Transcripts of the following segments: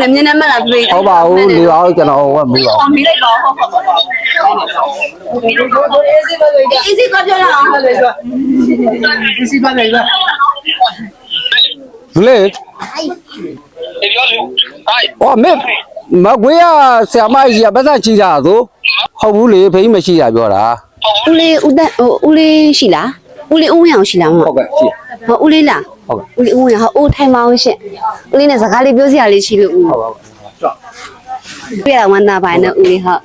နဲ့မျက်နှာမှတ်လာပြေး ဟုတ်ပါဘူးနေပါဦးကျွန်တော်ဟောမေးပါဦး မေးလိုက်ပါဟုတ်အေးစီတော့ပြောလာအောင်အေးစီပါလေလား ဘူးလေဟောမေမကွေးရဆရာမကြီးကပတ်သက်ကြည့်တာသို့ဟုတ်ဘူးလေဖိမရှိတာပြောတာ ဦးလေးဦးလေးရှိလားဦးလေးဦးဝင်အောင်ရှိလားမ ဟုတ်ကဲ့ရှိ ဟောဦးလေးလားဦးလေးဦးဝင်ဟောအိုးထိုင်ပါအောင်ရှင်ဦးလေးနဲ့စကားလေးပြောစရာလေးရှိလို့ဦး ဟုတ်ပါဘူး ပြရဝမ်းသာပါနဲ့ဦးလေးဟုတ်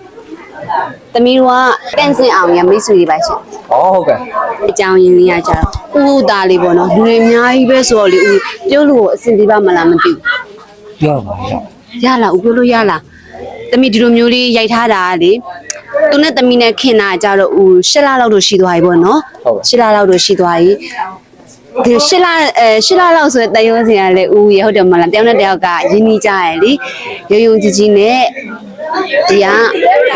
သမီးတို့ကတန့်စင်အောင်ရမိတ်ဆွေတွေပါရှင် ဟောဟုတ်ကဲ့ အကြောင်းရင်းလေးရကြတော့ဦးသားလေးပေါ့နော်လူတွေအများကြီးပဲဆိုတော့လေဦးပြောလို့အဆင်ပြေပါမလားမသိဘူး ပြောပါရ ရလားဦးပြောလို့ရလားသမီးဒီလိုမျိုးလေးရိုက်ထားတာလေသူနဲ့သမီးနဲ့ခင်တာကြတော့ဦး၈လလောက်တော့ရှိသွားပြီပေါ့နော်၈လလောက်တော့ရှိသွားပြီဒီ၈လလောက်ဆိုတဲ့တယောစင်ကလည်းဦးရဟုတ်တယ်မလားတယောက်နဲ့တယောက်ကရင်းနှီးကြရလေရုံရုံကြီးကြီးနဲ့ဒီက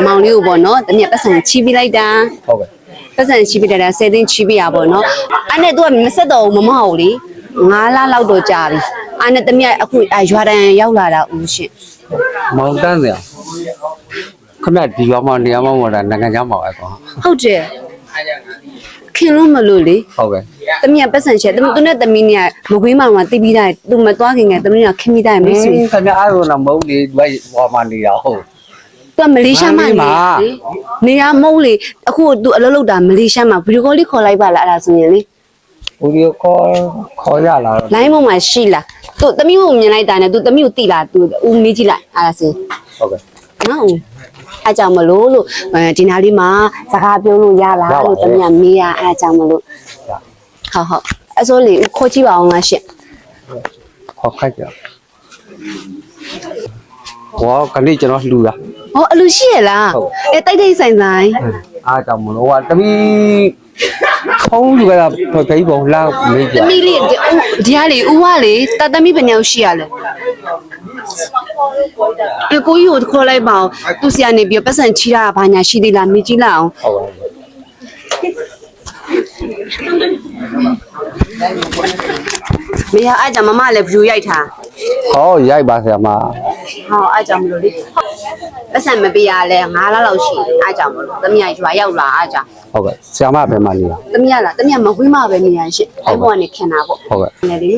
မောင်လေးကိုပေါ့နော်တမီးပတ်စံချီးပြလိုက်တာ ဟုတ်ကဲ့ ပတ်စံချီးပြတာ10သိန်းချီးပြရပေါ့နော်အဲ့နဲ့သူကမဆက်တော့ဘူးမမဟုတ်လေ9လလောက်တော့ကြာပြီအဲ့နဲ့တမီးအခုရွာတန်ရောက်လာတာဦးရှင် မောင်တန်းစရာခဏဒီရွာမှာနေရာမှာတာနိုင်ငံခြားမှာပဲကွာ ဟုတ်တယ်ခင်လို့မလို့လေ ဟုတ်ကဲ့ တမီးပတ်စံချက်သူနဲ့တမီးနဲ့မကွေးမောင်ကတိပြီးသားသူမသွားခင်ကတမီးကခင်ပြီးသားမိတ်ဆွေ ခင်ဗျားအားလုံးမဟုတ်လေဒီဟောမှာနေတာဟုတ် သူကမလေးရှားမှာနေရမဟုတ်လေအခုသူအလုပ်လုပ်တာမလေးရှားမှာဗီဒီယိုကောလေးခေါ်လိုက်ပါလားအဲ့ဒါဆိုရင်လေ ဦးဒီခေါ်ရလာတော့ လိုင်းပေါ်မှာရှိလားသူတမီးကိုမြင်လိုက်တာနဲ့သူတမီးကိုတိလားသူဦးမေးကြည့်လိုက်အဲ့ဒါဆို ဟုတ်ကဲ့ နော်အဲ့ကြောင့်မလို့ဒီနားလေးမှာစကားပြောလို့ရလားလို့တမီးကမေးရအဲ့ကြောင့်မလို့ဟုတ်အဲ့ဆိုလေခေါ်ကြည့်ပါအောင်လားရှင့် ခေါ်ခိုက်ကြဟောခဏကျွန်တော်လှူတာ ဟောအလူရှိရလားအဲတိုက်တိုက်ဆိုင်ဆိုင် အားကြောင့်မလို့ဟောတမီခုံးလူကဖိပုံလာမေးကြ တမီးလေးဒီကလေဦးကလေတသမီးဘယ်နှယောက်ရှိရလဲကိုကြီးကိုခေါ်လိုက်ပါအောင်သူစီကနေပြီးပတ်စံချီတာဘာညာရှိသေးလားမေးကြည့်လိုက်အောင် ဟုတ်ပါဘူး မရအဲ့ကြောင့်မမလည်း view ရိုက်ထား ဟောရိုက်ပါဆရာမ ဟောအဲ့ကြောင့်မလို့လေပတ်စံမပေးရလဲ9လလောက်ရှိအဲ့ကြောင့်မလို့တမီးရွာရောက်လာအဲ့ကြောင့် ဟုတ်ကဲ့ဆရာမဘယ်မှာနေတာ တမီးလားတမီးမဝေးမပဲနေရရှင့်အဲ့ဘောကနေခင်တာပေါ့ ဟုတ်ကဲ့ နေလေ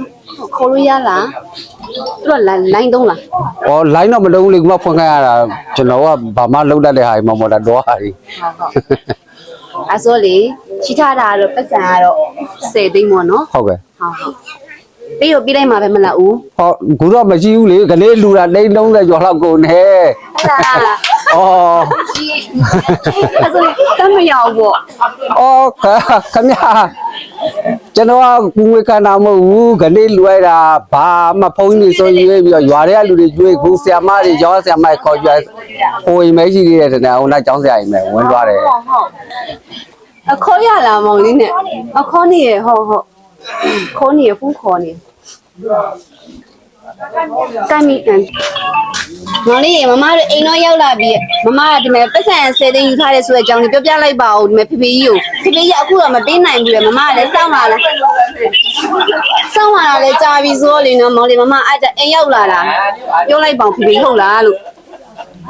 ခေါ်လို့ရလားသူကလိုင်းသုံးလား ဟောလိုင်းတော့မလုံးလေကမဖွင့်ခိုင်းရတာကျွန်တော်ကဘာမှလုံးတတ်တဲ့ဟာမမော်တာတော့ဟာကြီး ဟုတ်အဲ့ဆိုလေချိထားတာတော့ပတ်စံကတော့10သိန်းပေါ့နော် ဟုတ်ကဲ့ ဟုတ်ပြီးတော့ပြီးလိုက်မှာပဲမလားဦး ဟောခုတော့မရှိဘူးလေကလေးလူတာတိတ်30ကျော်လောက်ကုန်နေ အဲ့ဒါ အော် အဲ့ဆိုတမရောက်ပေါ့ အော်ခင်ဗျာကျွန်တော်ကကူငွေခန္ဓာမဟုတ်ဘူးကလေးလူလိုက်တာဘာမှဖုန်းကြီးဆိုရွေးပြီးတော့ရွာတွေကလူတွေကျွေးခုဆရာမတွေရောဆရာမခေါ်ကြဟိုအိမ်မရှိသေးတဲ့တနေ့ဟိုနောက်ကျောင်းဆရာအိမ်ပဲဝင်သွားတယ် ဟုတ်အခေါ်ရလားမောင်လေးနဲ့အခေါ်နေရဟုတ်ခေါ်နေရဖုန်းခေါ်နေကမ်းမီကန်မောင်လေးမမတို့အိမ်တော့ရောက်လာပြီမမကဒီမဲ့ပတ်စံ10သိန်းယူထားတယ်ဆိုတဲ့အကြောင်းလေးပြောပြလိုက်ပါဦးဒီမဲ့ဖေဖေကြီးကိုဖေဖေကြီးအခုတော့မပေးနိုင်ဘူးလေမမကလည်းစောင့်လာလားစောင့်လာတာလည်းကြာပြီဆိုတော့လေနော်မောင်လေးမမအဲ့ဒါအိမ်ရောက်လာတာပြောလိုက်ပါဦးဖေဖေဟုတ်လားလို့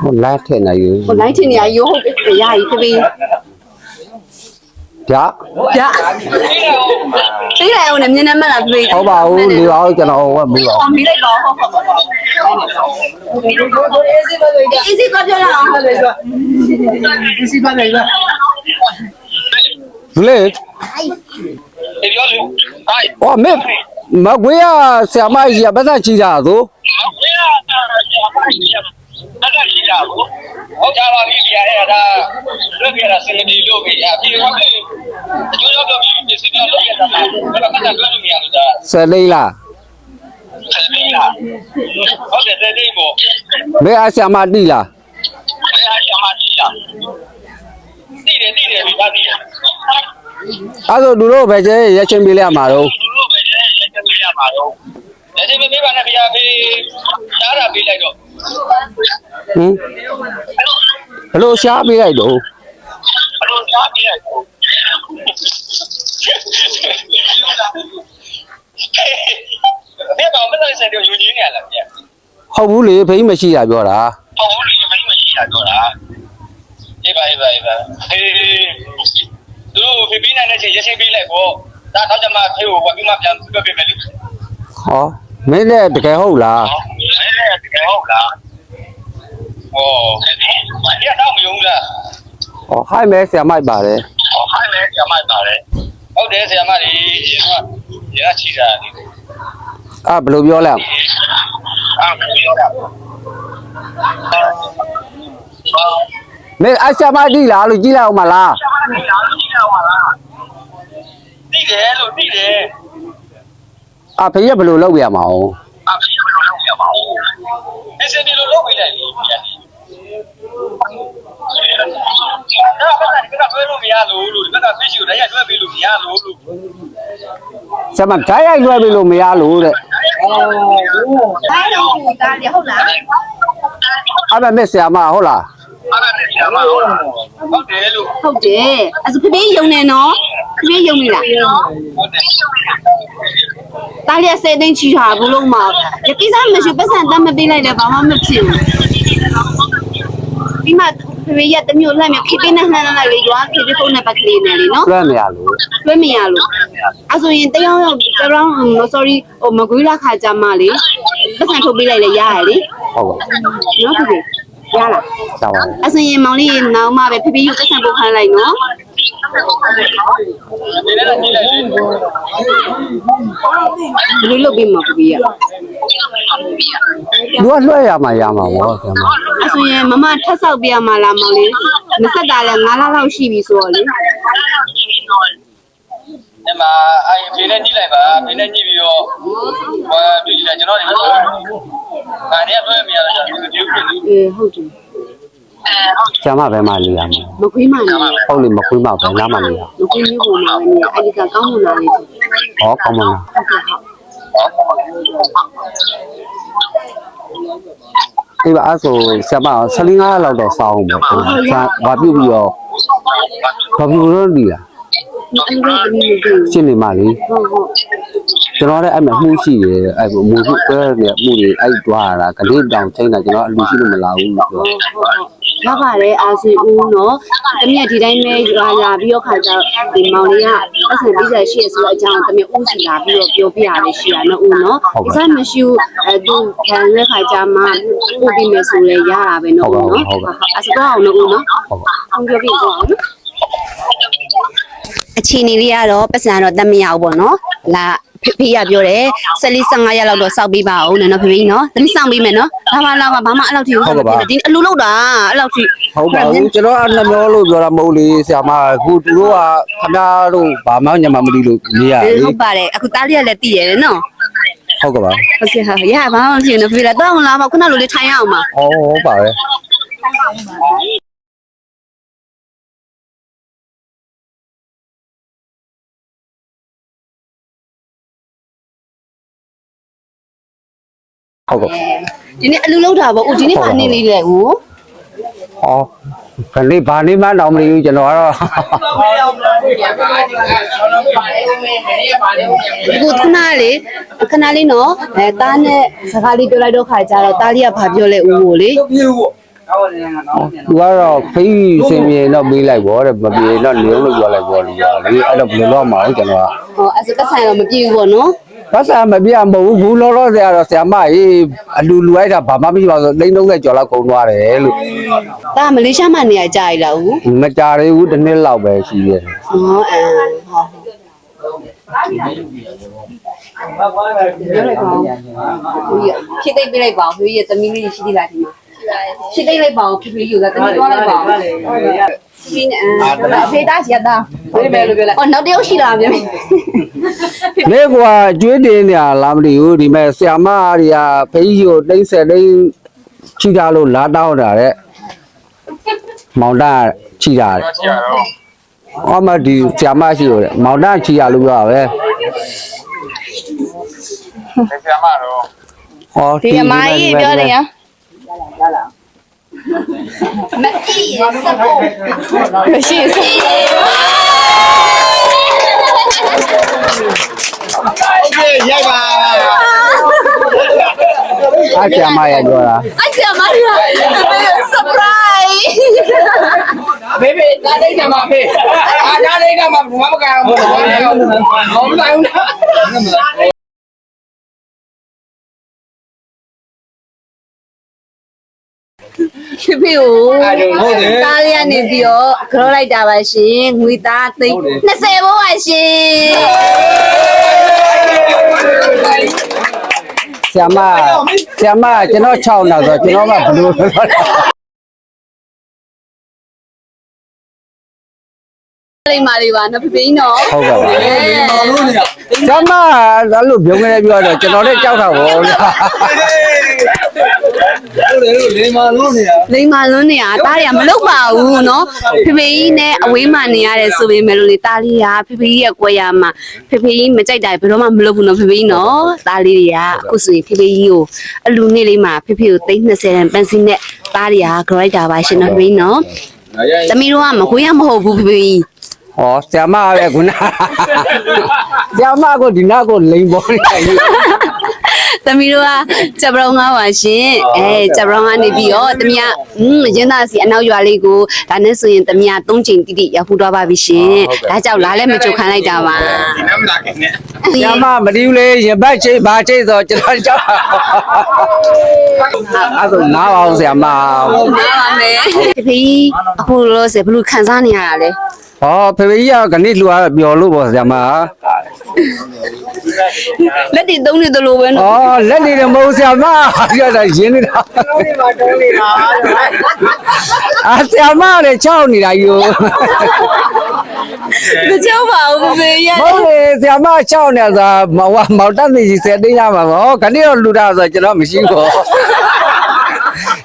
ဟိုလာထည့်နေယူ ဟိုလိုက်ထင်နေရရိုးဟုတ်တယ်ရပြီဖေဖေ ဗျာ ဗျာပေးလိုက်အောင်နဲ့မျက်နှာမှတ်လာဖေဖေ ဟုတ်ပါဘူးနေပါဦးကျွန်တော်ဟောမေးပါဦး မေးလိုက်ပါဟုတ်အေးစီတော့ပြောလာအောင် Isi pakai lah. ဘူးလေ ပြောလို့ဟိုက် ဟောမေမကွေးရဆရာမကြီးကပတ်သက်ကြည့်တာသို့ ဘယ်ကရှိတာကိုဟောကြပါပြီဒီအဲ့ဒါလွတ်ပြတာစင်တီလို့ပြီအပြေဟုတ်ပြီအကျိုးရောက်တော့ဒီစစ်ပြောလို့ရတာဘယ်တော့မှလွတ်လို့မရဘူးဒါ 10လေးလား ဆက်ပြီးလားဟုတ်တယ်တဲ့ဒီကို မေအားဆရာမတိလား ဘယ်အားရမှရှိတာတိတယ်ဒီပါတိတယ် အဲ့ဆိုသူတို့ပဲကျဲရချင်းပေးလိုက်ရမှာတော့ သူတို့ပဲရဲရဲကြည့်ရမှာတော့လက်ရှိပေးပါနဲ့ဗျာဖေးရှားတာပေးလိုက်တော့ ဟင်ဘလို့ရှားပေးလိုက်တော့ ဘလို့ရှားပေးလိုက်တော့ဘယ်တော့မလဲစတဲ့ယူရင်းရလားဗျာ ဟုတ်ဘူးလေဖိမရှိတာပြောတာ ဟုတ်ဘူးလေမင်းမရှိတာပြောတာအေးပါသူဖိပြီးနေတဲ့ချိန်ရရှိပေးလိုက်ပေါ့ဒါတော့ကျမဖေကိုဝက်ပြီးမှပြန်ပြပေးမယ်လို့ ဟောမင်းလည်းတကယ်ဟုတ်လား တကယ်ဟုတ်လားဟောဒီတော့မယုံလား ဟောဟိုက်မဲဆရာမိုက်ပါတယ် ဟိုင်းလေဆရာမပါတယ်ဟုတ်တယ်ဆရာမကြီးဒီကရချီတာဒီ အာဘယ်လိုပြောလဲ ပြောတာ မင်းအဆရာမတိလားလို့ကြည့်လိုက်အောင်မလား သိတယ်လို့သိတယ် အာဖေးရဘယ်လိုလုပ်ပြရမှာအောင် အဖေဘယ်လိုလုပ်ရမှာလဲဒီစင်ဒီလိုလုပ်ပေးလိုက်လေဒါကလည်းကတွဲလို့မရလို့ဒီကဖိရှိကိုတည်းရတွဲပေးလို့မရလို့ ဆရာမဓာတ်ရိုက်လွှဲပေးလို့မရလို့တဲ့ ဘာလို့ဒီသားရဟုတ်လား အဲ့ဒါမဲ့ဆရာမဟုတ်လား အဲ့ဒါဆရာမဟုတ်တယ်လို့ ဟုတ်တယ်အဲ့ဆိုဖေးယုံနေနော်ဖေးယုံနေလား ဟုတ်တယ် တားလျက်စေသိန်းချီထားဘူးလုံးမဒီကိစ္စမရှိပတ်စံတတ်မပေးလိုက်လည်းဘာမှမဖြစ်ဘူးဒီမှာဖေးရတမျိုးလှမ်းမြခေပေးနဲ့လှမ်းလိုက်လေရွာခေပေးဖုန်းနဲ့ပတ်ကလေးနဲ့လေနော် လွှဲမရလို့ လွှဲမရလို့အဲ့ဆိုရင်တယောက် sorry ဟိုမကွေးလာခါကြမှာလေပတ်စံထုတ်ပေးလိုက်လေရရလေ ဟုတ်ပါ နော်ဖေးရလား ကြောက်ပါ အဲ့ဆိုရင်မောင်လေးနောက်မှပဲဖေးယူပတ်စံပို့ခိုင်းလိုက်နော် ဒီလည်းကြည့်လိုက်လေ ဘယ်လိုလုပ်ပေးမှာဖေးရ သူကလွှဲရမှာဗောဆရာမ အဲ့ဆိုရင်မမထပ်ဆောက်ပြရမှာလားမောင်လေးမဆက်တာလဲ9လလောက်ရှိပြီဆိုတော့လေ ဒီမှာအဲ့ဖေးနဲ့ကြည့်လိုက်ပါဖေးနဲ့ကြည့်ပြီးတော့ဟိုပြကြည့်လိုက်ကျွန်တော်ဒီမှာငါနဲ့တွဲမရတော့ကျွန်တော်ဒီလို အေးဟုတ်တယ် ဆရာမဘယ်မှာနေရမှာ မခွေးမနေ ဟုတ်လေမခွေးမဘယ်နားမှာနေရ မခွေးမျိုးပေါ်မှာနေအဲ့ဒီကကောင်းမွန်လာလေးဟုတ်ကဲ့ ဟောကောင်းမလား ဟုတ်အေးပါအဲ့ဆိုဆရာမ15လောက်တော့စောင်းပေါ့ဘာပြုတ်ပြီးတော့ဘာပြုတ်လို့ဒီလား အဲ့ဒါကလည်းဒီ ရှင်းနေမှလေ ဟုတ်ဟုတ် ကျွန်တော်လည်းအဲ့မှာမှုရှိတယ်အဲ့မှုမှုကွဲနေမှုတွေအဲ့တွားတာကလေးတောင်ချိန်တာကျွန်တော်အလူရှိလို့မလာဘူးလို့ပြော ရပါတယ်အာစီဦးနော်တမက်ဒီတိုင်းပဲရွာလာပြီးတော့ခါကြဒီမောင်လေးကပတ်စံပြီးဆက်ရှိရဆိုတော့အကြောင်းတမက်ဦးစီလာပြီးတော့ပြောပြရလေးရှိရနော်ဦးနော်ဒီစားမရှိဘူးသူခံတဲ့ခါကြမှာပို့ပြီးမယ်ဆိုလဲရတာပဲနော်ဦးနော်အစကောအောင်နော်ဦးနော်အောင်ပြောပြတော့အောင်အခြေအနေလေးကတော့ပတ်စံတော့တတ်မရဘူးပေါ့နော်လာဖေးရပြောတယ်14-15ရက်လောက်တော့စောက်ပေးပါဦးနော်ဖေးနော်သမီးစောင့်ပေးမယ်နော်ဘာမှအဲ့လောက်ထိဒီအလူလောက်တာအဲ့လောက်ထိ ဟုတ်ပါဘူးကျွန်တော်အနှမျောလို့ပြောတာမဟုတ်လေဆရာမအခုသူတို့ကခဏတို့ဘာမှညမမလို့နေရလေ ဟုတ်ပါတယ်အခုတားလေးကလည်းတည်ရတယ်နော် ဟုတ်ကဲ့ပါ ဟုတ်ကဲ့ဟာရဘာမှမဖြစ်ဘူးဖေးလာတော့လာမခုနလိုလေးထိုင်ရအောင်ပါ ဟုတ်ပါပဲဟုတ်ကဲ့ ဒီနေ့အလူလောက်တာပေါ့ဦးဒီနေ့ဘာနေလေးလဲဦး ဟောခလေးဘာနေမှတော့မလို့ကျွန်တော်ကတော့ အခုခဏလေးနော်တားနဲ့စကားလေးပြောလိုက်တော့ခါကြတော့တားလေးကဘာပြောလဲဦးကိုလေ သူကတော့ဖိစင်ပြေတော့ပေးလိုက်ပေါ့တဲ့မပြေတော့နေလို့ပြောလိုက်ပေါ့လေအဲ့တော့ဘယ်လိုလုပ်မှာလဲကျွန်တော်က ဟောအဲ့စကဆိုင်တော့မပြေဘူးပေါ့နော် ဘာသာမပြမဟုတ်ဘူးလောလောဆယ်ကတော့ဆရာမကြီးအလူလူလိုက်တာဘာမှမရှိပါဘူး330ကျော်လောက်ကုန်သွားတယ်လို့ တားမလေးရှားမှနေရကြရလားဦး မကြရဘူးတစ်နှစ်လောက်ပဲရှိသေးတယ် ဟောဟောဖြစ်သိပြလိုက်ပါဦးဖေးရဲ့သမီးလေးရှိသေးလားဒီမှာဖြစ်သိလိုက်ပါဦးဖေးယူတာသမီးသွားလိုက်ပါဦးဒီနဲ့ဖေးသားရှိတာဖေးမယ်လို့ပြောလိုက်အော်နောက်တစ်ယောက်ရှိလားမြန် နေကွာကျွေးတင်နေရလားမသိဘူးဒီမဲ့ဆရာမတွေကဖိကြီးကိုတိမ့်ဆက်တိမ့်ချိတာလို့လာတောင်းတာတဲ့မောင်တာချိတာတဲ့ ဆရာတော့ အော်မဒီဆရာမရှိလို့တဲ့မောင်တာချိရလို့ပြောတာပဲ ဆရာမတော့ ဟော ဒီအမကြီးပြောတယ်ရမကြည့်ရစဖို့မရှိစ โอเคရိုက်ပါ အားဆရာမရပြောတာ အဲ့ဆရာမတွေက surprise ဘေဘေဒါလေးကမှာဖေးအာဒါလေးကမှာဘာမကအောင်ဘာမဆိုင်ဘူး ဖေဖေကိုတားလေးကနေပြီးတော့ကြောလိုက်တာပါရှင်ငွေသားသိန်း20ဘိုးပါရှင် ဆရာမကျွန်တော်6နောက်ဆိုကျွန်တော်ကဘယ်လိုလိမ္မာလေးပါနော်ဖေဖေနော် ဟုတ်ကဲ့ပါဆရာမအဲ့လိုပြုံးနေပြောတော့ကျွန်တော်လည်းကြောက်တာဗောဗျာ လိမ္မာလုံးနေတာ လိမ္မာလွန်းနေတာတားတွေကမလုပ်ပါဘူးနော်ဖေဖေကြီးနဲ့အဝေးမှနေရတယ်ဆိုပေမဲ့လို့လေတားလေးကဖေဖေကြီးရဲ့ကွယ်ရမှာဖေဖေကြီးမကြိုက်တာဘယ်တော့မှမလုပ်ဘူးနော်ဖေဖေကြီးနော်တားလေးတွေကအခုဆိုရင်ဖေဖေကြီးကိုအလူနေ့လေးမှာဖေဖေကိုသိန်း20တန်ပန်းစင်းနဲ့တားတွေကကြောလိုက်တာပါရှင်နော်ဖေဖေနော်သမီးတို့ကမခွေးရမဟုတ်ဘူးဖေဖေကြီး ဟောဆရာမပဲခုနဆရာမကိုဒီနာကိုလိန်ပေါ်နေတယ် သမီးတို့ကကြက်ပရောင်းကားပါရှင်ကြက်ပရောင်းကနေပြီးတော့သမီးကရင်းသားစီအနောက်ရွာလေးကိုဒါနဲ့ဆိုရင်သမီးက3ချိန်တိတိရောက်ဖူးသွားပါပြီရှင်ဒါကြောင့်လားလည်းမကြုတ်ခံလိုက်တာပါ ဒီနမလာခင်နဲ့ ဆရာမမတီးဘူးလေရင်ဘတ်ချိတ်ဘာချိတ်ဆိုကျွန်တော်ကြောက်အဲ့ဒါနားပါအောင်ဆရာမ နားပါမယ်ဖေဖေအခုလို့ဆိုဘယ်လိုခံစားနေရတာလဲ ဟောဖေဖေကြီးကခဏလှူရပျော်လို့ပေါ့ဆရာမ လက်တွေသုံးနေသလိုပဲနော် အော်လက်နေတယ်မဟုတ်ဆရာမပြောတာရင်းနေတာ တောင်းနေပါတောင်းနေတာ အာဆရာမလည်းချောက်နေတာယူ မကြောက်ပါဘူးဖေဖေရ မဟုတ်လေဆရာမချောက်နေတာဆိုမောင်တက်နေကြီး7သိန်းရမှာပေါ့ခဏတော့လှူတာဆိုကျွန်တော်မရှိဘူး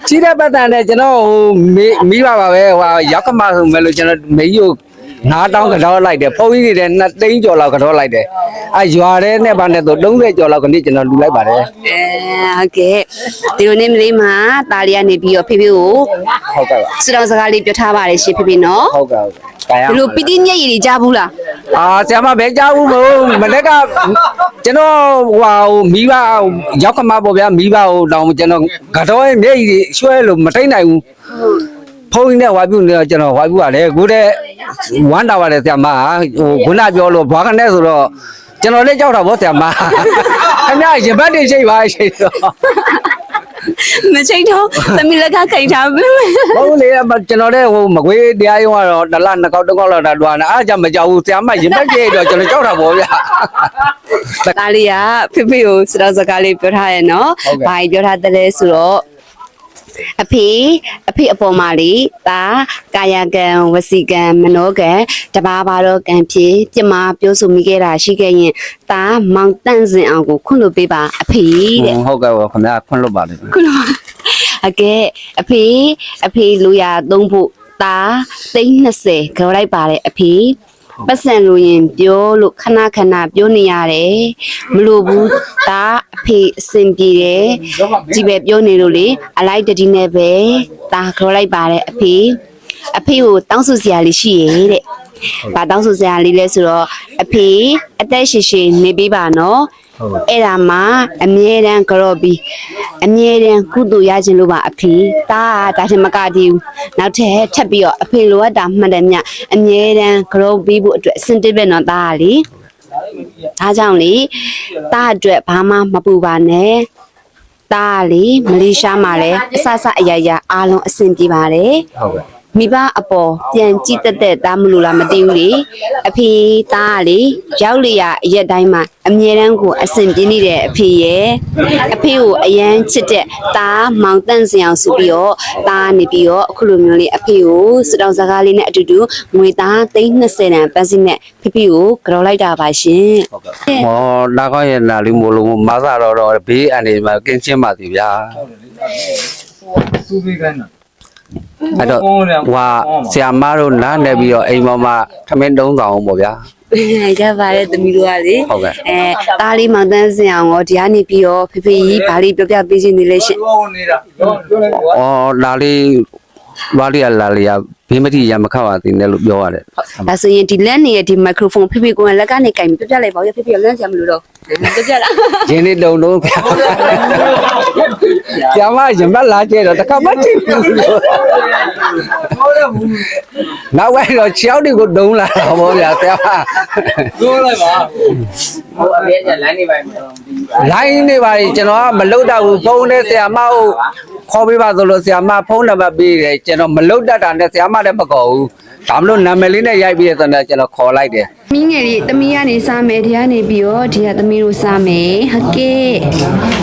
ချီးတဲ့ပတ်တန်နဲ့ကျွန်တော်ဟိုမိပါပါပဲဟိုရောက်ကမဆိုမဲ့လို့ကျွန်တော်မေကြီးကို9တောင်းကတော့လိုက်တယ်ဖုန်းကြီးတွေ2သိန်းကျော်လောက်ကတော့လိုက်တယ်အဲရွာထဲနဲ့ပါနဲ့ဆို30ကျော်လောက်ကနေ့ကျွန်တော်လှူလိုက်ပါတယ် ဟုတ်ကဲ့ဒီလိုနေ့မလေးမှာတားလေးကနေပြီးတော့ဖေဖေကို ဟုတ်ကဲ့ပါ စတောင်စကားလေးပြောထားပါတယ်ရှင်ဖေဖေနော် ဟုတ်ကဲ့ကာယ ဒီလိုပီတိမျက်ရည်တွေကြားဘူးလား အာဆရာမပဲကြားဘူးမို့မနေ့ကကျွန်တော်ဟိုမိဘရောက်ကမပေါ့ဗျာမိဘဟိုတောင်ကျွန်တော်ကတော့မျက်ရည်ရွှဲလို့မထိန်နိုင်ဘူးဖုန်းနဲ့ဝါပြုနေတော့ကျွန်တော်ဝါပြုရတယ်ကိုတဲ့ဝမ်းတာပါတယ်ဆရာမဟိုခုနပြောလို့ဘာခနဲ့ဆိုတော့ကျွန်တော်လည်းကြောက်တာဗောဆရာမခင်ဗျာရင်ဘတ်တွေရှိပါရှိတော့ မချိတ်တော့သမီးလက်ကခိုင်ထားပြီ ဟုတ်လေကျွန်တော်လည်းဟိုမကွေးတရားရုံးကတော့တစ်လ2ခေါက်3ခေါက်လောက်တာတွားနေအားကြောင့်မကြောက်ဘူးဆရာမရင်ဘတ်ကြီးတော့ကျွန်တော်ကြောက်တာဗောဗျာ တားလေးကဖေဖေကိုစတောင်စကားလေးပြောထားရနော်ဘာကြီးပြောထားတယ်လဲဆိုတော့အဖေအပေါ်မှာလေဒါကာယကံဝစီကံမနောကံတဘာဘာတော့ကံဖြစ်ပြမပြောဆိုမိခဲ့တာရှိခဲ့ရင်ဒါမောင်တန့်စင်အောင်ကိုခွင့်လို့ပေးပါအဖေတဲ့ ဟုတ်ကဲ့ခင်ဗျာခွင့်လွတ်ပါတယ် ခုနအကဲအဖေလူရသုံးဖို့ဒါ320ကြော်လိုက်ပါတယ်အဖေပတ်စံလို့ရင်ပြောလို့ခဏခဏပြောနေရတယ်မလို့ဘူးဒါအဖေအစင်ပြေတယ်ဒီပဲပြောနေလို့လေအလိုက်တတိနဲ့ပဲဒါကြော်လိုက်ပါတယ်အဖေကိုတောင်းဆိုစရာလေးရှိရဲ့တဲ့ဘာတောင်းဆိုစရာလေးလဲဆိုတော့အဖေအသက်ရှင်ရှင်နေပေးပါနော်အဲ့ဒါမှအမြဲတမ်းကြော်ပြီးအမြဲတမ်းကုသိုလ်ရခြင်းလို့ပါအဖေဒါထင်မကတည်းဘူးနောက်ထပ်ပြီးတော့အဖေလိုအပ်တာမှန်တယ်မြအမြဲတမ်းကြော်ပြီးဖို့အတွက်အစင်တစ်ပဲနော်ဒါကလေဒါကြောင့်လေဒါအတွက်ဘာမှမပူပါနဲ့ဒါကလေမလေးရှားမှာလည်းအဆအရရအားလုံးအဆင်ပြေပါတယ် ဟုတ်ကဲ့ မိဘအပေါ်ပြန်ကြည့်တဲ့သားမလို့လားမသိဘူးလေအဖေသားကလေရောက်လေရအရက်တိုင်းမှာအမြဲတမ်းကိုအဆင်ပြေနေတဲ့အဖေရဲ့အဖေကိုအရန်ချစ်တဲ့သားမောင်တန့်စင်အောင်ဆိုပြီးတော့သားနေပြီးတော့အခုလိုမျိုးလေးအဖေကိုစတောင်စကားလေးနဲ့အတူတူငွေသား320တန်ပန်းစီနဲ့ဖေဖေကိုကြော်လိုက်တာပါရှင် ဟောလာကောင်းရဲ့နာလေးမို့လို့မဆတော့ဘေးအနေမှာကင်းချင်းပါစီဗျာ သူပြီးကန်း အဲ့တော့ဟွာဆရာမတို့နားနေပြီးတော့အိမ်ပေါ်မှာထမင်းတုံးဆောင်အောင်ပေါ့ဗျာ ရပါတယ်သမီးတို့ကလေ ဟုတ်ကဲ့ သားလေးမောင်တန်းစင်အောင်တော့ဒီကနေပြီးတော့ဖေဖေကြီးဘာလေးပြောပြပေးခြင်းနေလဲရှင် ပြောနေတာပြောလိုက်ကွာ ဩဒါလေး ရွာလေးကလာလေးကဘေးမတိရမခောက်ရသေးတယ်လို့ပြောရတယ် ဒါဆိုရင်ဒီလက်နေရဲ့ဒီမိုက်ခရိုဖုန်းဖေဖေကိုလက်ကနေကင်ပြီးပြပြလိုက်ပါဦးဖေဖေကလမ်းစရာမလိုတော့ပြပြလား ရင်းလေးလုံးလုံးဆရာမရမလာကျတော့တခါမှကြည့်ဘူးလို့နောက်ဝဲတော့ချောင်းတွေကိုဒုံလာတော့ဗောဗျာဆရာမ ပြောလိုက်ပါဟိုအမေကလမ်းနေပါမယ် လိုင်းနေပါလေကျွန်တော်ကမလုတ်တတ်ဘူးဖုန်းနဲ့ဆရာမကိုခေါ်ပေးပါဆိုလို့ဆရာမဖုန်းနံပါတ်ပေးတယ်ကျွန်တော်မလုတ်တတ်တာနဲ့ဆရာမလည်းမခေါ်ဘူးဒါမလို့နာမည်လေးနဲ့ရိုက်ပြီးတဲ့ဆိုတော့ကျွန်တော်ခေါ်လိုက်တယ် မင်းငယ်လေးတမီးကနေစားမယ်ဒီကနေပြီးတော့ဒီကတမီးတို့စားမယ်ဟုတ်ကဲ့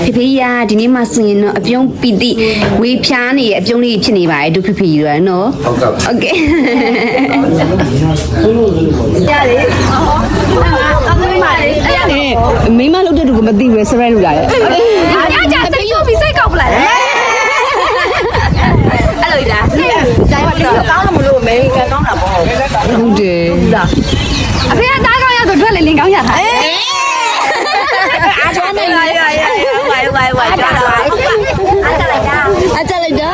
ဖေဖေရဒီနေ့မှဆိုရင်တော့အပြုံးပီတိဝေးဖြားနေရဲ့အပြုံးလေးဖြစ်နေပါတယ်ဒုဖေဖေရနော်ဟုတ်ကဲ့ရလေအမေမလေးအဲ့ဒါမိမလုပ်တဲ့သူကမသိဘူးဆရဲလို့ရတယ်အားကြစိတ်ယူပြီးစိတ်ကောက်ပလိုက်အဲ့လိုလားဆိုင်ပါတော့ကောင်းလို့မလို့အမေကကောင်းတာပေါ့ဟုတ်တယ်လားအဖေကတားကောင်းရဆိုထွက်လေလင်ကောင်းရတာအားကြောနေရဝိုင်တာအားကြလိုက်တာ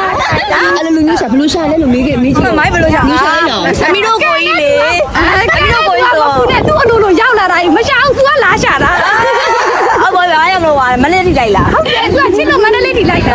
အဲ့လိုလူမျိုးရှာဘလို့ရှာလဲလို့မေးကြည့်မိုင်းဘလို့ရှာလူရှာလိုက်တော့အမီတို့ကိုကြီးလေအမီတို့ကိုကြီးဆိုသူနဲ့သူ့အလိုလိုရောက်လာတာမရှာအောင်သူကလာရှာတာအော်ဘောရရမလို့ပါမလေးထိလိုက်လားဟုတ်တယ်သူကချင်းတော့မန္တလေးထိလိုက်တာ